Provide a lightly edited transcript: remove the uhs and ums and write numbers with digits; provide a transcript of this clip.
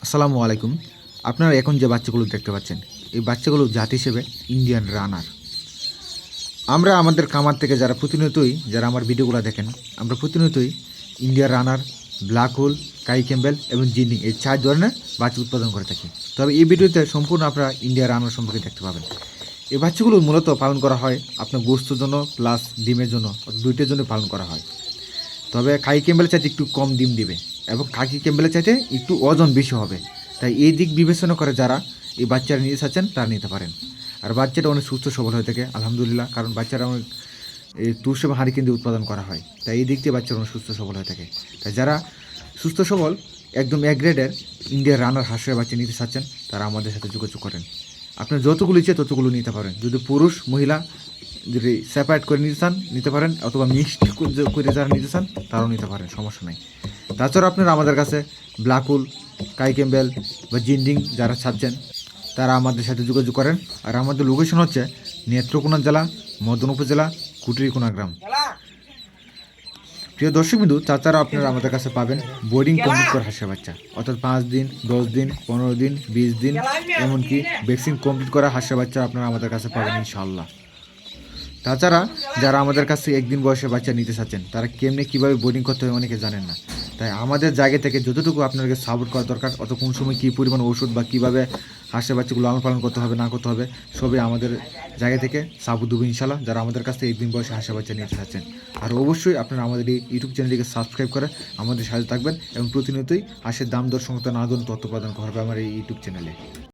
আসসালামু আলাইকুম। আপনারা এখন যে বাচ্চাগুলো দেখতে পাচ্ছেন, এই বাচ্চাগুলো জাত হিসেবে ইন্ডিয়ান রানার। আমরা আমাদের খামার থেকে যারা আমার ভিডিওগুলো দেখেন, আমরা প্রতিনিয়তই ইন্ডিয়ান রানার, ব্ল্যাক হোল, কাই ক্যাম্বেল এবং জিন্ডিং এই 4 ধরনের বাচ্চা উৎপাদন করে থাকি। তবে এই ভিডিওতে সম্পূর্ণ আপনারা ইন্ডিয়ান রানার সম্পর্কে দেখতে পাবেন। এই বাচ্চাগুলো মূলত পালন করা হয় আপনার গোস্তের জন্য প্লাস ডিমের জন্য, দুইটার জন্য পালন করা হয়। তবে কাই ক্যাম্বেলের চাইতে একটু কম ডিম দিবে এবং কাকি ক্যাম্বেলের চাইতে একটু ওজন বেশি হবে। তাই এই দিক বিবেচনা করে যারা এই বাচ্চারা নিতে চাচ্ছেন তারা নিতে পারেন। আর বাচ্চাটা অনেক সুস্থ সবল হয়ে থাকে আলহামদুলিল্লাহ, কারণ বাচ্চারা অনেক এই তুষ এবং হাঁড়ি কেন্দ্রে উৎপাদন করা হয়। তাই এই দিক দিয়ে বাচ্চারা অনেক সুস্থ সবল হয়ে থাকে। তাই যারা সুস্থ সবল একদম এক গ্রেডের ইন্ডিয়ার রানার হাঁসের বাচ্চা নিতে চাচ্ছেন তারা আমাদের সাথে যোগাযোগ করেন। আপনার যতগুলো ইচ্ছে ততগুলো নিতে পারেন। যদি পুরুষ মহিলা যদি সেপারেট করে নিতে চান নিতে পারেন, অথবা মিক্সড করে যারা নিতে চান তারাও নিতে পারেন, সমস্যা নেই। তাছাড়া আপনারা আমাদের কাছে ব্ল্যাক হোল, কাই ক্যাম্বেল বা জিন্ডিং যারা চাচ্ছেন তারা আমাদের সাথে যোগাযোগ করেন। আর আমাদের লোকেশন হচ্ছে নেত্রকোনা জেলা, মদন উপজেলা, কুটুরিকোনা গ্রাম। প্রিয় দর্শকবিন্দু, তাছাড়া আপনারা আমাদের কাছে পাবেন বোর্ডিং কমপ্লিট করা হাঁসের বাচ্চা, অর্থাৎ 5 দিন, 10 দিন, 15 দিন, 20 দিন, এমনকি ভ্যাকসিন কমপ্লিট করা হাঁসের বাচ্চা আপনারা আমাদের কাছে পাবেন ইনশাআল্লাহ। তাছাড়া যারা আমাদের কাছে একদিন বয়সে বাচ্চা নিতে চাচ্ছেন তারা কেমনে কীভাবে বোর্ডিং করতে হয় অনেকে জানেন না। তাই আমাদের জায়গা থেকে যতটুকু আপনাকে সাপোর্ট করা দরকার, অত কোন সময় কী পরিমাণ ওষুধ বা কীভাবে হাঁসের বাচ্চাগুলো লালন পালন করতে হবে না করতে হবে সবই আমাদের জায়গা থেকে সাপোর্ট দেবো ইনশাল্লাহ, যারা আমাদের কাছ থেকে একদিন বয়সে হাঁসের বাচ্চা নিতে চাচ্ছেন। আর অবশ্যই আপনারা আমাদের এই ইউটিউব চ্যানেলটিকে সাবস্ক্রাইব করে আমাদের সাথে থাকবেন এবং প্রতিনিয়তই হাঁসের দাম দর সংক্রান্ত নানা ধরনের তথ্য প্রদান করা হবে আমার এই ইউটিউব চ্যানেলে।